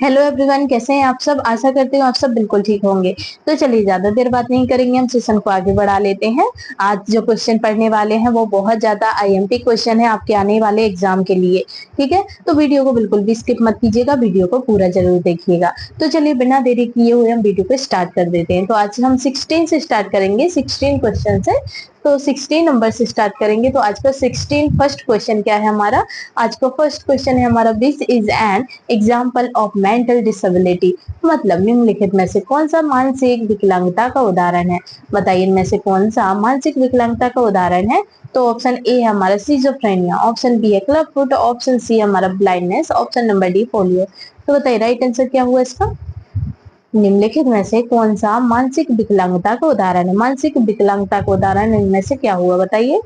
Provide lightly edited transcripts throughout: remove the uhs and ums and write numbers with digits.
Hello everyone, कैसे हैं आप सब। आशा करती हूँ आप सब बिल्कुल ठीक होंगे। तो चलिए ज्यादा देर बात नहीं करेंगे, हम सेशन को आगे बढ़ा लेते हैं। आज जो क्वेश्चन पढ़ने वाले हैं वो बहुत ज्यादा आईएमपी क्वेश्चन है आपके आने वाले एग्जाम के लिए। ठीक है, तो वीडियो को बिल्कुल भी स्किप मत कीजिएगा, वीडियो को पूरा जरूर देखिएगा। तो चलिए बिना देरी किए हुए हम वीडियो को स्टार्ट कर देते हैं। तो आज हम 16 से स्टार्ट करेंगे, 16 क्वेश्चन से। तो 16 नंबर से स्टार्ट करेंगे। तो आज का 16 फर्स्ट क्वेश्चन क्या है हमारा। आज का फर्स्ट क्वेश्चन है हमारा, which is an example of mental disability. मतलब निम्नलिखित में से कौन सा मानसिक विकलांगता का उदाहरण है। बताइए इनमें से कौन सा मानसिक विकलांगता का उदाहरण है। तो ऑप्शन ए है हमारा सिजोफ्रेनिया, ऑप्शन बी है क्लब फुट, ऑप्शन सी हमारा blindness, option number D polio. तो बताइए राइट आंसर क्या हुआ इसका। निम्नलिखित में से कौन सा मानसिक विकलांगता का उदाहरण है। मानसिक विकलांगता का उदाहरण इनमें से क्या हुआ बताइए।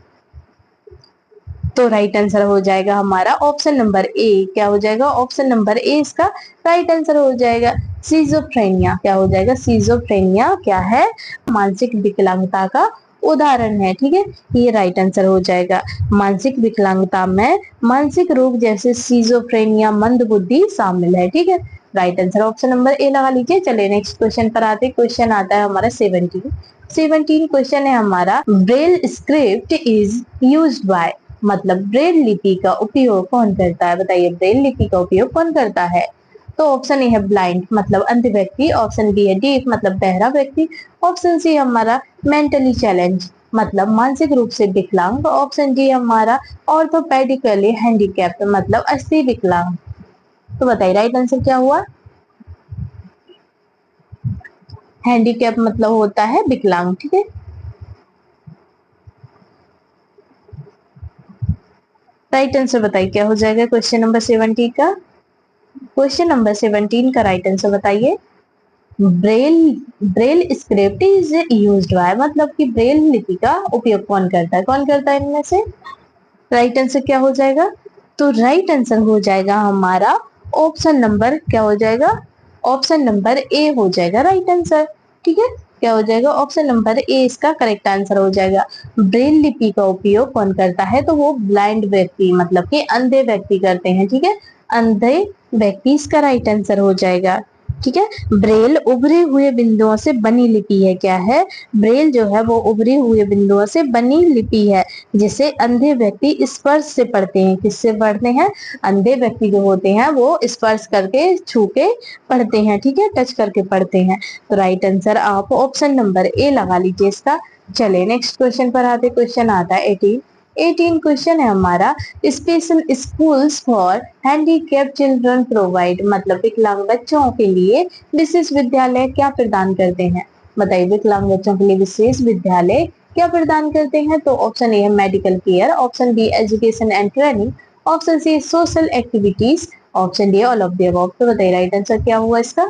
तो राइट आंसर हो जाएगा हमारा ऑप्शन नंबर ए। क्या हो जाएगा ऑप्शन नंबर ए इसका राइट आंसर हो जाएगा। सीजोफ्रेनिया क्या हो जाएगा, सीजोफ्रेनिया क्या है, मानसिक विकलांगता का उदाहरण है। ठीक है, ये राइट आंसर हो जाएगा। मानसिक विकलांगता में मानसिक रोग जैसे सीजोफ्रेनिया, मंद बुद्धि शामिल है। ठीक है, right answer option number A लगा लीजिए। चलिए नेक्स्ट क्वेश्चन पर आते। क्वेश्चन आता है हमारा 17 क्वेश्चन है हमारा, Braille script is used by. मतलब ब्रेल लिपि का उपयोग कौन करता है। बताइए ब्रेल लिपि का उपयोग कौन करता है। तो ऑप्शन ए है ब्लाइंड मतलब अंध व्यक्ति, ऑप्शन बी है डीफ मतलब बहरा व्यक्ति, ऑप्शन सी हमारा मेंटली चैलेंज मतलब मानसिक रूप से विकलांग, ऑप्शन डी हमारा ऑर्थोपेडिकली हैंडीकैप्ड मतलब अस्थि विकलांग। तो बताइए राइट आंसर क्या हुआ। हैंडीकैप मतलब होता है विकलांग। ठीक है, राइट आंसर बताइए क्या हो जाएगा क्वेश्चन नंबर 17 का। क्वेश्चन नंबर 17 का राइट आंसर बताइए। Braille Braille script is used by मतलब कि ब्रेल लिपि का उपयोग कौन करता है, कौन करता है इनमें से। राइट आंसर क्या हो जाएगा। तो राइट आंसर हो जाएगा हमारा ऑप्शन नंबर क्या हो जाएगा, ऑप्शन नंबर ए हो जाएगा राइट आंसर। ठीक है, क्या हो जाएगा ऑप्शन नंबर ए इसका करेक्ट आंसर हो जाएगा। ब्रेल लिपि का उपयोग कौन करता है, तो वो ब्लाइंड व्यक्ति मतलब कि अंधे व्यक्ति करते हैं। ठीक है, अंधे व्यक्ति इसका राइट आंसर हो जाएगा। ठीक है, ब्रेल उभरे हुए बिंदुओं से बनी लिपि है। क्या है, ब्रेल जो है वो उभरे हुए बिंदुओं से बनी लिपि है जिसे अंधे व्यक्ति स्पर्श से पढ़ते हैं। किससे पढ़ते हैं, अंधे व्यक्ति जो होते हैं वो स्पर्श करके छू के पढ़ते हैं। ठीक है, टच करके पढ़ते हैं। तो राइट आंसर आप ऑप्शन नंबर ए लगा लीजिए इसका। चले नेक्स्ट क्वेश्चन पर आते। क्वेश्चन आता है 18 क्वेश्चन है हमारा, special schools for handicap children provide मतलब विकलांग बच्चों के लिए विशेष विद्यालय क्या प्रदान करते हैं। बताइए विकलांग बच्चों के लिए विशेष विद्यालय क्या प्रदान करते हैं। तो ऑप्शन ए है medical care, option B education and training, option C social activities, option D all of the above. तो बताइए राइट आंसर क्या हुआ इसका।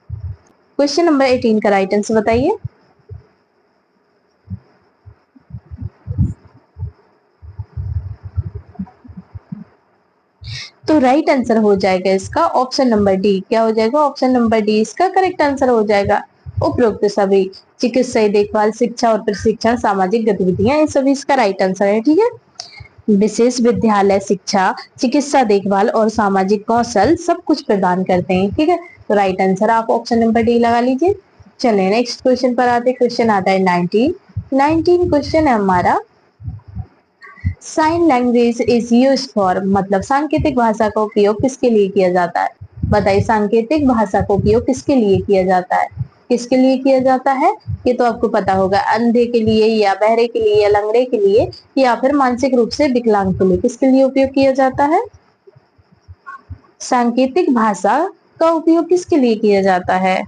क्वेश्चन नंबर 18 का राइट आंसर बताइए। तो राइट आंसर हो जाएगा इसका ऑप्शन नंबर डी। क्या हो जाएगा ऑप्शन नंबर डी इसका करेक्ट आंसर हो जाएगा। उपरोक्त सभी चिकित्सा देखभाल शिक्षा और प्रशिक्षण सामाजिक गतिविधियां इन सभी इसका राइट आंसर है। ठीक है, विशेष विद्यालय शिक्षा चिकित्सा देखभाल और सामाजिक कौशल सब कुछ प्रदान करते हैं। ठीक है, तो राइट आंसर आप ऑप्शन नंबर डी लगा लीजिए। चलिए नेक्स्ट क्वेश्चन पर आते। क्वेश्चन आता है 19 क्वेश्चन है हमारा, sign language is use for मतलब सांकेतिक भाषा का उपयोग किसके लिए किया जाता है। बताइए सांकेतिक भाषा का उपयोग किसके लिए किया जाता है, किसके लिए किया जाता है। ये तो आपको पता होगा, अंधे के लिए या बहरे के लिए या लंगड़े के लिए या फिर मानसिक रूप से विकलांग के लिए किसके लिए उपयोग किया जाता है। सांकेतिक भाषा का उपयोग किसके लिए किया जाता है।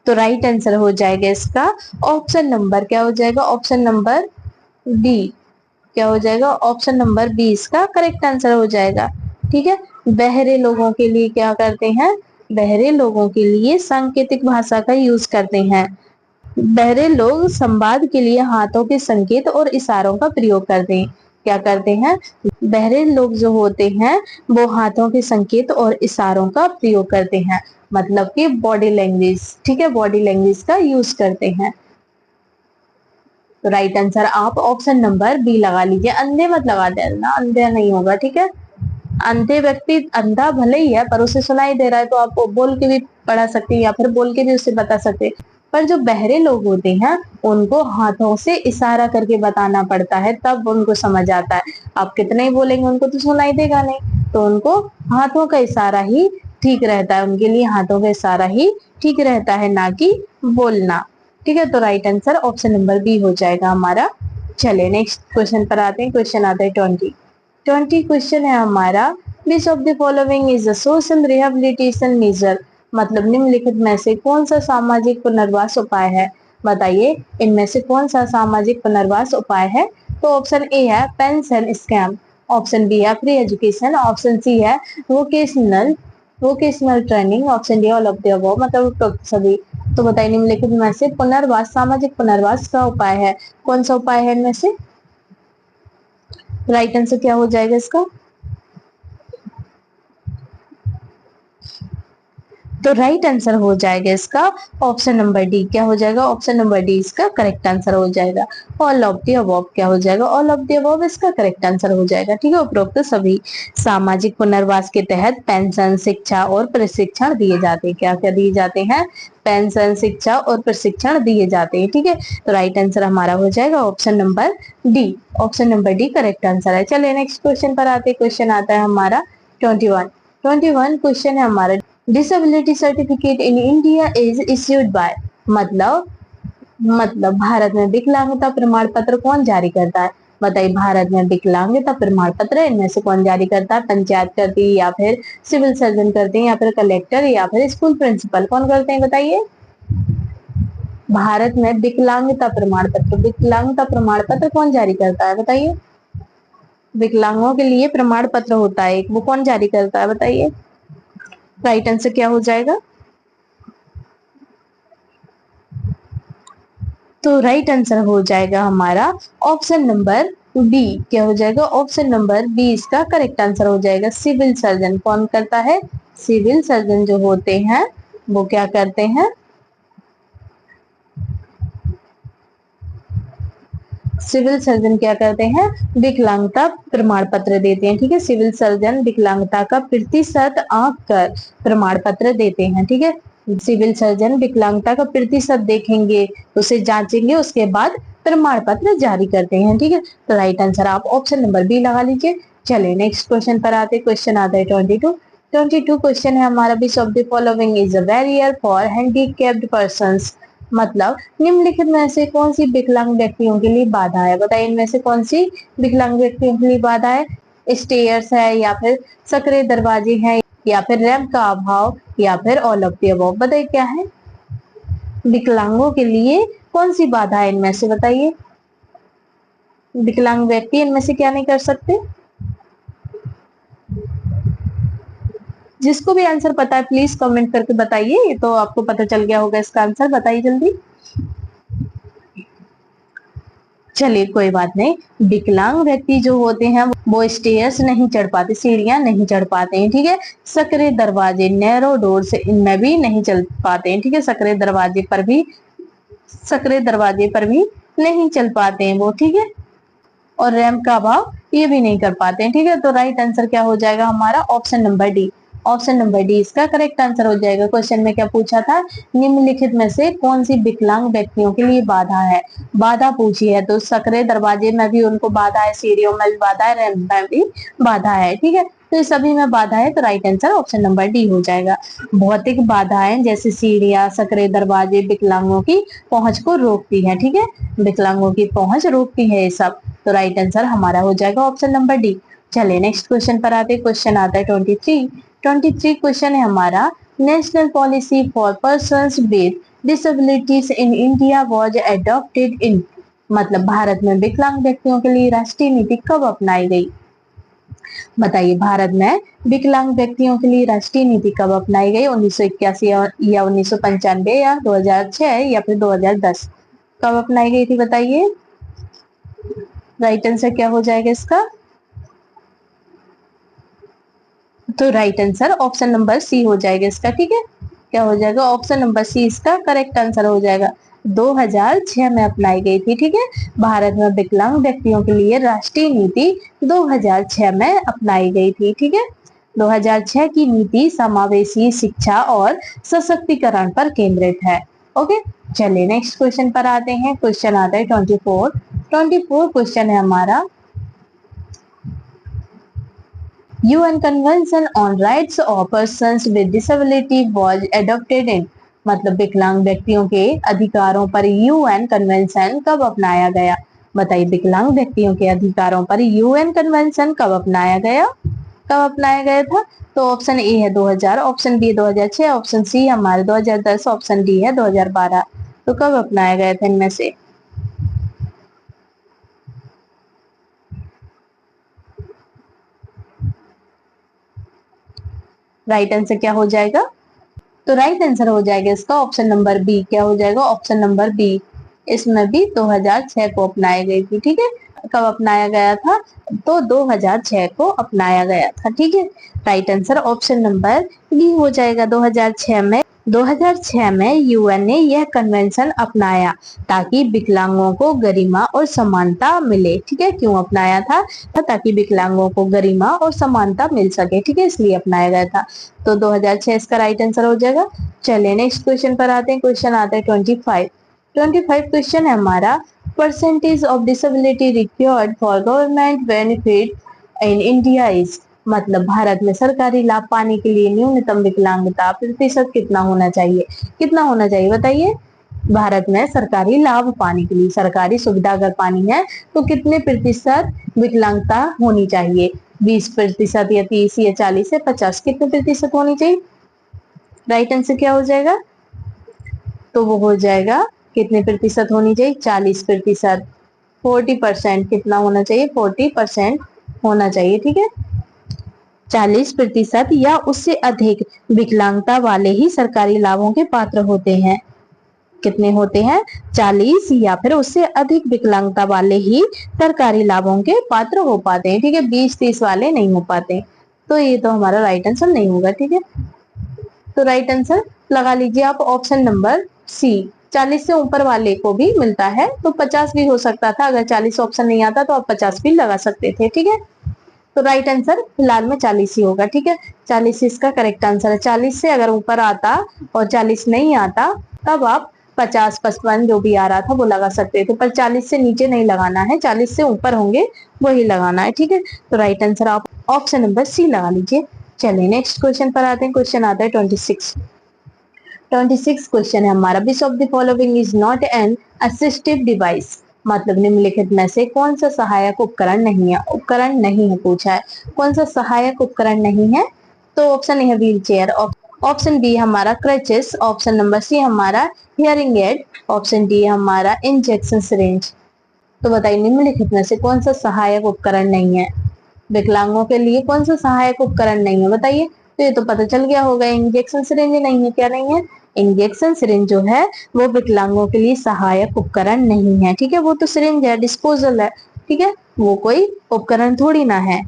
तो राइट आंसर हो जाएगा इसका ऑप्शन नंबर क्या हो जाएगा, ऑप्शन नंबर डी। क्या हो जाएगा ऑप्शन नंबर बी इसका करेक्ट आंसर हो जाएगा। ठीक है, बहरे लोगों के लिए क्या करते हैं, बहरे लोगों के लिए सांकेतिक भाषा का यूज करते हैं। बहरे लोग संवाद के लिए हाथों के संकेत और इशारों का प्रयोग करते हैं। क्या करते हैं, बहरे लोग जो होते हैं वो हाथों के संकेत और इशारों का प्रयोग करते हैं मतलब कि बॉडी लैंग्वेज। ठीक है, बॉडी लैंग्वेज का यूज करते हैं। तो राइट आंसर आप ऑप्शन नंबर बी लगा लीजिए। अंधे मत लगा देना, अंधे नहीं होगा, ठीक है। अंधे व्यक्ति अंधा भले ही है पर उसे सुनाई दे रहा है, तो आप बोल के भी पढ़ा सकते हैं या फिर बोल के भी उससे बता सकते हैं। पर जो बहरे लोग होते हैं उनको हाथों से इशारा करके बताना पड़ता है, तब उनको समझ आता है। आप कितने ही बोलेंगे उनको तो सुनाई देगा नहीं, तो उनको हाथों का इशारा ही ठीक रहता है, उनके लिए हाथों का इशारा ही ठीक रहता है, ना कि बोलना। ठीक है, तो right answer option number B हो जाएगा हमारा। चले नेक्स्ट क्वेश्चन पर आते हैं। क्वेश्चन आता है 20 क्वेश्चन है हमारा। Which of the following is a social rehabilitation measure, मतलब निम्नलिखित में से कौन सा सामाजिक पुनर्वास उपाय है। बताइए इनमें से कौन सा सामाजिक पुनर्वास उपाय है। तो ऑप्शन ए है पेंशन स्कैम, ऑप्शन बी है फ्री एजुकेशन, ऑप्शन सी है vocational vocational training, option D all of the above, मतलब उपरोक्त सभी। तो बताइए निम्नलिखित में से पुनर्वास सामाजिक पुनर्वास का उपाय है, कौन सा उपाय है इनमें से। राइट आंसर क्या हो जाएगा इसका। तो राइट आंसर हो जाएगा इसका ऑप्शन नंबर डी। क्या हो जाएगा, ऑप्शन नंबर डी इसका करेक्ट आंसर हो जाएगा। ऑल ऑफ द अबव क्या हो जाएगा, ऑल ऑफ द अबव इसका करेक्ट आंसर हो जाएगा। ठीक है, उपरोक्त सभी सामाजिक पुनर्वास के तहत पेंशन, शिक्षा और प्रशिक्षण दिए जाते हैं। क्या क्या दिए जाते हैं, पेंशन, शिक्षा और प्रशिक्षण दिए जाते हैं। ठीक है, तो राइट आंसर हमारा हो जाएगा option number D. Option number D correct answer है। चलिए नेक्स्ट क्वेश्चन पर आते हैं। क्वेश्चन आता है हमारा 21 क्वेश्चन है हमारा। Disability certificate in India is issued by, मतलब भारत में विकलांगता प्रमाण पत्र कौन जारी करता है। बताइए भारत में विकलांगता प्रमाण पत्र इनमें से कौन जारी करता है। पंचायत करती है या फिर सिविल सर्जन करते हैं या फिर कलेक्टर या फिर स्कूल प्रिंसिपल, कौन करते हैं बताइए। भारत में विकलांगता प्रमाण पत्र कौन जारी करता है बताइए। विकलांगों के लिए प्रमाण पत्र होता है एक, वो कौन जारी करता है बताइए। राइट आंसर क्या हो जाएगा। तो राइट आंसर हो जाएगा हमारा ऑप्शन नंबर बी। क्या हो जाएगा, ऑप्शन नंबर बी इसका करेक्ट आंसर हो जाएगा। सिविल सर्जन कौन करता है, सिविल सर्जन जो होते हैं वो क्या करते हैं, सिविल सर्जन क्या करते हैं, विकलांगता प्रमाण पत्र देते हैं। ठीक है, सिविल सर्जन विकलांगता का प्रतिशत आंक कर प्रमाण पत्र देते हैं। ठीक है, सिविल सर्जन विकलांगता का प्रतिशत देखेंगे, उसे जांचेंगे, उसके बाद प्रमाण पत्र जारी करते हैं। ठीक है, तो राइट आंसर आप ऑप्शन नंबर बी लगा लीजिए। चलिए नेक्स्ट क्वेश्चन पर आते। क्वेश्चन आता है 22 क्वेश्चन है हमारा। Which of the following is a barrier for handicapped persons, मतलब निम्नलिखित में से कौन सी विकलांग व्यक्तियों के लिए बाधा है। बताइए इनमें से कौन सी विकलांग व्यक्तियों के लिए बाधा है। स्टेयर्स है या फिर सकरे दरवाजे हैं या फिर रैंप का अभाव या फिर ऑल ऑफ द अबव। बताइए क्या है, विकलांगों के लिए कौन सी बाधा है इनमें से बताइए। विकलांग व्यक्ति इनमें से क्या नहीं कर सकते। जिसको भी आंसर पता है प्लीज कमेंट करके बताइए, ये तो आपको पता चल गया होगा इसका आंसर, बताइए जल्दी। चलिए कोई बात नहीं, विकलांग व्यक्ति जो होते हैं वो स्टेयर्स नहीं चढ़ पाते, सीढ़ियां नहीं चढ़ पाते हैं। ठीक है, सकरे दरवाजे नैरो डोर से इनमें भी नहीं चल पाते हैं। ठीक है, सकरे दरवाजे पर भी नहीं चल पाते हैं वो। ठीक है, और रैंप का अभाव ये भी नहीं कर पाते हैं। ठीक है, तो राइट आंसर क्या हो जाएगा हमारा option number D. Option number D इसका करेक्ट आंसर हो जाएगा। क्वेश्चन में क्या पूछा था, निम्नलिखित में से कौन सी विकलांग व्यक्तियों के लिए बाधा है, बाधा पूछी है। तो सकरे दरवाजे में भी उनको बाधा है, सीढ़ियों में भी बाधा है, रैंप में भी बाधा है। ठीक है, तो इस सभी में बाधा है, तो right answer option number D हो जाएगा। भौतिक बाधाएं जैसे सीढ़ियां, सकरे दरवाजे विकलांगों की पहुंच को रोकती है। ठीक है, विकलांगों की पहुंच रोकती है ये सब, तो राइट आंसर हमारा हो जाएगा ऑप्शन नंबर डी। चलिए नेक्स्ट क्वेश्चन पर आते। क्वेश्चन आता है 23 क्वेश्चन है हमारा। National policy for persons with disabilities in India was adopted इन, मतलब भारत में विकलांग व्यक्तियों के लिए राष्ट्रीय नीति कब अपनाई गई। बताइए भारत में विकलांग व्यक्तियों के लिए राष्ट्रीय नीति कब अपनाई गई, 1981 या 1995 या 2006 या फिर 2010, कब अपनाई गई थी बताइए। राइट आंसर क्या हो जाएगा इसका। तो right answer option number C हो जाएगा इसका। ठीक है, क्या हो जाएगा, ऑप्शन नंबर सी इसका करेक्ट आंसर हो जाएगा। 2006 में अपनाई गई थी। ठीक है, भारत में विकलांग व्यक्तियों के लिए राष्ट्रीय नीति 2006 में अपनाई गई थी। ठीक है, 2006 की नीति समावेशी शिक्षा और सशक्तिकरण पर केंद्रित है। ओके, चलिए नेक्स्ट क्वेश्चन पर आते हैं। क्वेश्चन आता है 24 क्वेश्चन है हमारा, UN convention on rights of persons with disability was adopted इन, मतलब विकलांग व्यक्तियों के अधिकारों पर UN कन्वेंशन कब अपनाया गया? बताइए, विकलांग व्यक्तियों के अधिकारों पर UN कन्वेंशन कब अपनाया गया? कब अपनाया गया था? तो ऑप्शन ए है 2000, ऑप्शन बी 2006, ऑप्शन सी हमारे 2010, ऑप्शन डी है 2012। तो कब अपनाया गया था इनमें से? राइट आंसर क्या हो जाएगा? तो राइट आंसर हो जाएगा इसका ऑप्शन नंबर बी। क्या हो जाएगा? Option number B. इसमें भी 2006 को अपनाई गई थी। ठीक है, कब अपनाया गया था? तो 2006 को अपनाया गया था। ठीक है, right answer option number B हो जाएगा। 2006 में यूएन ने यह कन्वेंशन अपनाया ताकि विकलांगों को गरिमा और समानता मिले। ठीक है, क्यों अपनाया था? ताकि विकलांगों को गरिमा और समानता मिल सके। ठीक है, इसलिए अपनाया गया था। तो 2006 इसका राइट आंसर हो जाएगा। चलिए नेक्स्ट क्वेश्चन पर आते हैं। क्वेश्चन आता है 25 क्वेश्चन है हमारा, percentage of disability required for government benefit in India is, मतलब भारत में सरकारी लाभ पाने के लिए न्यूनतम विकलांगता प्रतिशत कितना होना चाहिए? कितना होना चाहिए बताइए? भारत में सरकारी लाभ पाने के लिए, सरकारी सुविधा अगर पानी है तो कितने प्रतिशत विकलांगता होनी चाहिए? 20% या 30 या 40 या 50? कितने प्रतिशत होनी चाहिए? राइट आंसर क्या हो जाएगा? तो वो हो जाएगा, कितने प्रतिशत होनी चाहिए? 40%। 40% कितना होना चाहिए? 40% होना चाहिए। ठीक है, 40% या उससे अधिक विकलांगता वाले ही सरकारी लाभों के पात्र होते हैं। कितने होते हैं? 40 या फिर उससे अधिक विकलांगता वाले ही सरकारी लाभों के पात्र हो पाते हैं। ठीक है, 20-30 वाले नहीं हो पाते। तो ये तो हमारा राइट आंसर नहीं होगा। ठीक है, तो राइट आंसर लगा लीजिए आप ऑप्शन नंबर सी। 40 से ऊपर वाले को भी मिलता है, तो 50 भी हो सकता था। अगर 40 ऑप्शन नहीं आता तो आप 50 भी लगा सकते थे। ठीक है, तो राइट आंसर फिलहाल में 40 ही होगा। ठीक है, 40 इसका करेक्ट आंसर है। 40 से अगर ऊपर आता और 40 नहीं आता तब आप 50, 55 जो भी आ रहा था वो लगा सकते थे, पर 40 से नीचे नहीं लगाना है, 40 से ऊपर होंगे वही लगाना है। ठीक है, तो राइट आंसर आप ऑप्शन नंबर सी लगा लीजिए। चलिए नेक्स्ट क्वेश्चन पर आते हैं। क्वेश्चन आता है 26 क्वेश्चन है हमारा, which of the following is not an assistive device, मतलब निम्नलिखित में से कौन सा सहायक उपकरण नहीं है? उपकरण नहीं है पूछा है, कौन सा सहायक उपकरण नहीं है? तो ऑप्शन ए है व्हील चेयर, ऑप्शन बी हमारा क्रचेस, ऑप्शन नंबर सी हमारा हियरिंग एड, ऑप्शन डी हमारा इंजेक्शन सिरिंज। तो बताइए, निम्नलिखित में से कौन सा सहायक उपकरण नहीं है? विकलांगों के लिए कौन सा सहायक उपकरण नहीं है बताइए? तो ये तो पता चल गया होगा, इंजेक्शन सिरिंज नहीं है। क्या नहीं है? इंजेक्शन सिरिंज जो है वो विकलांगों के लिए सहायक उपकरण नहीं है। ठीक है, वो तो सिरिंज है, डिस्पोजल है। ठीक है, वो कोई उपकरण थोड़ी ना है।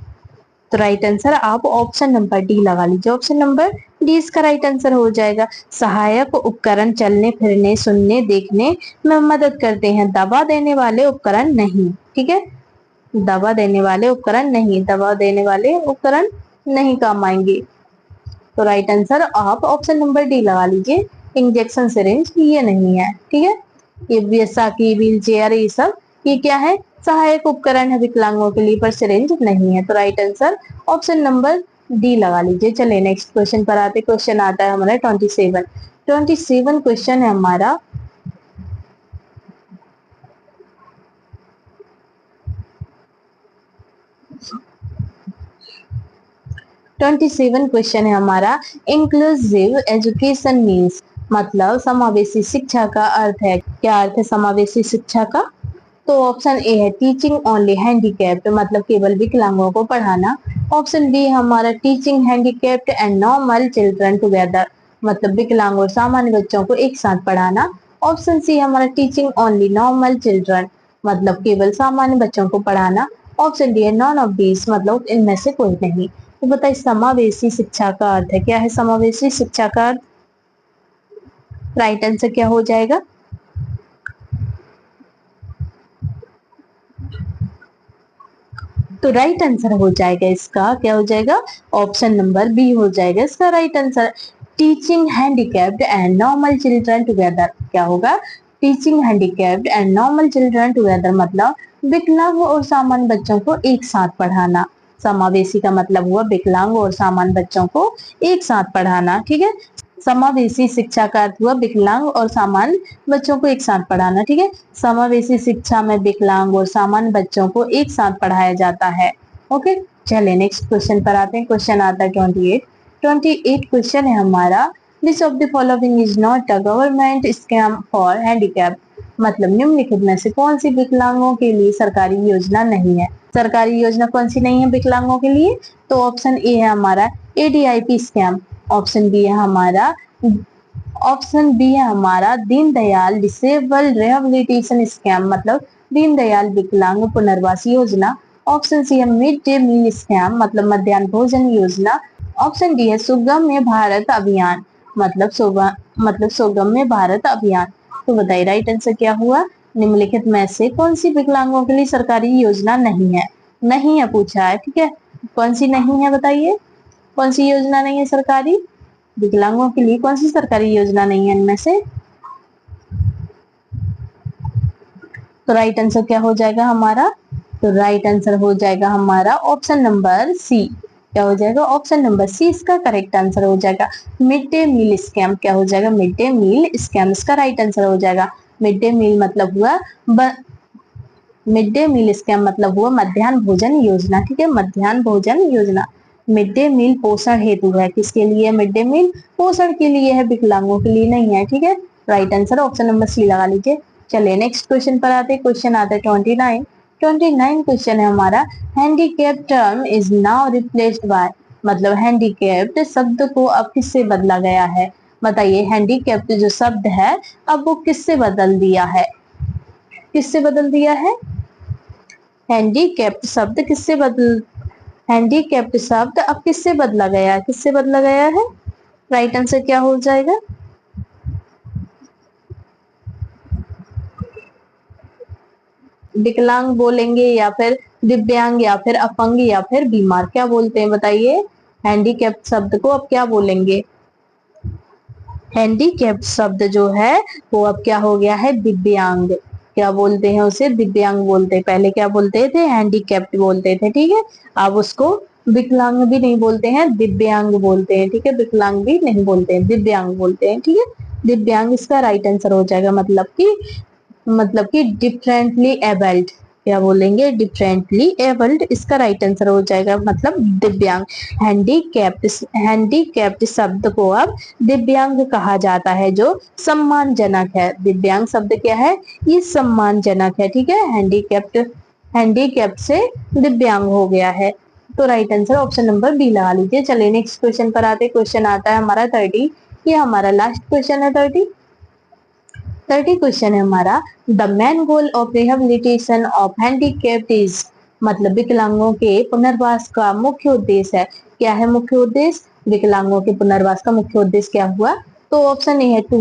तो राइट आंसर आप ऑप्शन नंबर डी लगा लीजिए। ऑप्शन नंबर डी इसका राइट आंसर हो जाएगा। सहायक उपकरण चलने फिरने सुनने देखने में मदद करते हैं, दवा देने वाले उपकरण नहीं। ठीक है, दवा देने वाले उपकरण नहीं, दवा देने वाले उपकरण नहीं काम आएंगे। तो राइट आंसर आप ऑप्शन नंबर डी लगा लीजिए। इंजेक्शन सिरिंज ये नहीं है। ठीक है, ये बैसाखी व्हील चेयर ये सब ये क्या है? सहायक उपकरण है विकलांगों के लिए, पर सिरिंज नहीं है। तो right answer option number D लगा लीजिए। चलिए नेक्स्ट क्वेश्चन पर आते। क्वेश्चन आता है हमारा 27 क्वेश्चन है हमारा, 27 क्वेश्चन है हमारा, इंक्लूसिव एजुकेशन मीन्स, मतलब समावेशी शिक्षा का अर्थ है। क्या अर्थ है समावेशी शिक्षा का? तो ऑप्शन ए है टीचिंग ओनली हैंडीकैप्ड, मतलब केवल विकलांगों को पढ़ाना। ऑप्शन बी हमारा teaching handicapped and normal children together, मतलब विकलांग और सामान्य बच्चों को एक साथ पढ़ाना। ऑप्शन सी हमारा टीचिंग ओनली नॉर्मल चिल्ड्रन, मतलब केवल सामान्य बच्चों को पढ़ाना। ऑप्शन डी है नॉन ऑफ दीज, मतलब इनमें से कोई नहीं। तो बताइए समावेशी शिक्षा का अर्थ है क्या? है समावेशी शिक्षा का अर्थ? राइट आंसर क्या हो जाएगा? तो राइट आंसर हो जाएगा इसका, क्या हो जाएगा, ऑप्शन नंबर बी हो जाएगा इसका right answer. Teaching handicapped and normal children together, क्या होगा, teaching handicapped and normal children together मतलब विकलांग और सामान्य बच्चों को एक साथ पढ़ाना। समावेशी का मतलब हुआ विकलांग और सामान्य बच्चों को एक साथ पढ़ाना, ठीक है। समावेशी शिक्षा का अर्थ हुआ विकलांग और सामान्य बच्चों को एक साथ पढ़ाना, ठीक है। समावेशी शिक्षा में विकलांग और सामान्य बच्चों को एक साथ पढ़ाया जाता है। ओके, चलिए नेक्स्ट क्वेश्चन पर आते हैं। क्वेश्चन आता है 28 क्वेश्चन है हमारा। Which of the following is not a government scheme for handicap, मतलब निम्नलिखित में से कौन सी विकलांगों के लिए सरकारी योजना नहीं है। सरकारी योजना कौन सी नहीं है विकलांगों के लिए, तो ऑप्शन ए है हमारा एडीआईपी स्कीम, ऑप्शन बी है हमारा दीनदयाल डिसेबल रिहेबिलिटेशन स्कीम मतलब दीनदयाल विकलांग पुनर्वास योजना, ऑप्शन सी है मिड डे मील स्कीम मतलब मध्याह्न भोजन योजना, ऑप्शन डी है सुगम्य भारत अभियान मतलब सुगम्य भारत अभियान। तो बताइए राइट आंसर क्या हुआ, निम्नलिखित में से कौन सी विकलांगों के लिए सरकारी योजना नहीं है। नहीं है पूछा है, ठीक है, कौन सी नहीं है बताइए, कौन सी योजना नहीं है सरकारी, विकलांगों के लिए कौन सी सरकारी योजना नहीं है इनमें से। तो राइट आंसर क्या हो जाएगा हमारा, तो राइट आंसर हो जाएगा हमारा ऑप्शन नंबर सी, क्या हो जाएगा, ऑप्शन नंबर सी इसका करेक्ट आंसर हो जाएगा। मिड डे मील स्कैम क्या हो जाएगा, मिड डे मील स्कैम इसका राइट आंसर हो जाएगा। मिड डे मील मतलब हुआ मिड डे मील स्कैम मतलब हुआ मध्याह्न भोजन योजना, ठीक है, मध्याह्न भोजन योजना। मिड डे मील पोषण हेतु है, किसके लिए मिड डे मील, पोषण के लिए है, विकलांगों के लिए नहीं है, ठीक है। Right answer option number C लगा लीजिए। चलिए नेक्स्ट क्वेश्चन पर आते हैं। क्वेश्चन आता है 29 क्वेश्चन है हमारा। Handicap term is now replaced by, मतलब हैंडीकैप्ड शब्द को अब किससे बदला गया है। बताइए हैंडीकैप्ड जो शब्द है अब वो किससे बदल दिया है, किससे बदल दिया है, हैंडीकैप्ड शब्द किससे बदल, हैंडीकैप्ड शब्द अब किससे बदला गया है, किससे बदला गया है। राइट आंसर क्या हो जाएगा, विकलांग बोलेंगे या फिर दिव्यांग या फिर अपंग या फिर बीमार, क्या बोलते हैं बताइए, हैंडीकैप्ड शब्द को अब क्या बोलेंगे। हैंडीकैप्ड शब्द जो है वो अब क्या हो गया है, दिव्यांग, क्या बोलते हैं उसे, दिव्यांग बोलते हैं। पहले क्या बोलते थे, हैंडीकैप्ड बोलते थे, ठीक है। अब उसको विकलांग भी नहीं बोलते हैं, दिव्यांग बोलते हैं, ठीक है, विकलांग भी नहीं बोलते हैं, दिव्यांग बोलते हैं, ठीक है। दिव्यांग इसका राइट आंसर हो जाएगा, मतलब कि डिफरेंटली एबल्ड, क्या बोलेंगे, डिफरेंटली एबल्ड इसका राइट आंसर हो जाएगा, मतलब दिव्यांग। हैंडीकैप्ड शब्द को अब दिव्यांग कहा जाता है, जो सम्मानजनक है। दिव्यांग शब्द क्या है, ये सम्मानजनक है, ठीक है। हैंडीकैप्ड से दिव्यांग हो गया है। तो right answer option number B लगा लीजिए। चलिए नेक्स्ट क्वेश्चन पर आते। क्वेश्चन आता है हमारा 30, ये हमारा लास्ट क्वेश्चन है। 30 क्वेश्चन है हमारा। The main goal of rehabilitation of handicapped is, मतलब विकलांगों के पुनर्वास का मुख्य उद्देश्य है। क्या है मुख्य उद्देश्य, विकलांगों के पुनर्वास का मुख्य उद्देश्य क्या हुआ, तो ऑप्शन ए है to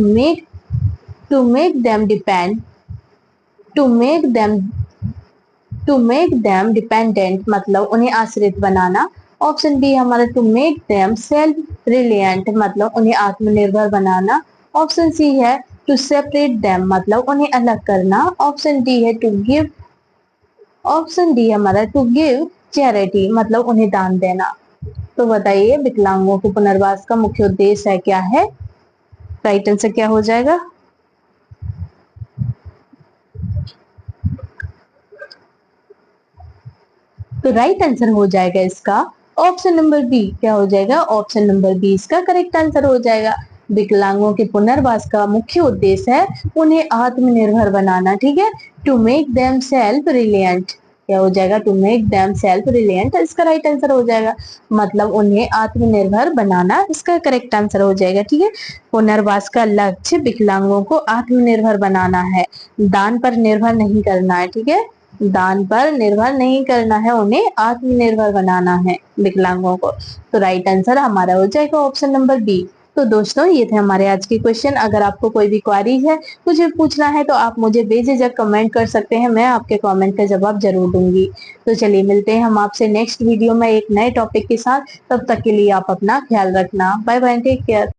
make them depend to make them dependent मतलब उन्हें आश्रित बनाना। ऑप्शन बी हमारा to make them self reliant मतलब उन्हें आत्मनिर्भर बनाना। ऑप्शन सी है टू सेपरेट देम मतलब उन्हें अलग करना। ऑप्शन डी है ऑप्शन डी हमारा टू गिव चैरिटी मतलब उन्हें दान देना। तो बताइए विकलांगों के पुनर्वास का मुख्य उद्देश्य है क्या है, राइट आंसर क्या हो जाएगा। तो राइट आंसर हो जाएगा इसका ऑप्शन नंबर बी, क्या हो जाएगा, ऑप्शन नंबर बी इसका करेक्ट आंसर हो जाएगा। विकलांगों के पुनर्वास का मुख्य उद्देश्य है उन्हें आत्मनिर्भर बनाना, ठीक है। टू मेक देम सेल्फ रिलियंट, क्या हो जाएगा, टू मेक देम सेल्फ रिलियंट इसका राइट आंसर हो जाएगा, मतलब उन्हें आत्मनिर्भर बनाना इसका करेक्ट आंसर हो जाएगा, ठीक है। पुनर्वास का लक्ष्य विकलांगों को आत्मनिर्भर बनाना है, दान पर निर्भर नहीं करना है, ठीक है। दान पर निर्भर नहीं करना है, उन्हें आत्मनिर्भर बनाना है विकलांगों को। तो राइट आंसर हमारा हो जाएगा ऑप्शन नंबर बी। तो दोस्तों ये थे हमारे आज के क्वेश्चन। अगर आपको कोई भी क्वारी है, कुछ भी पूछना है तो आप मुझे बेझिझक कमेंट कर सकते हैं, मैं आपके कमेंट का जवाब जरूर दूंगी। तो चलिए मिलते हैं हम आपसे नेक्स्ट वीडियो में एक नए टॉपिक के साथ। तब तक के लिए आप अपना ख्याल रखना। Bye bye, take care.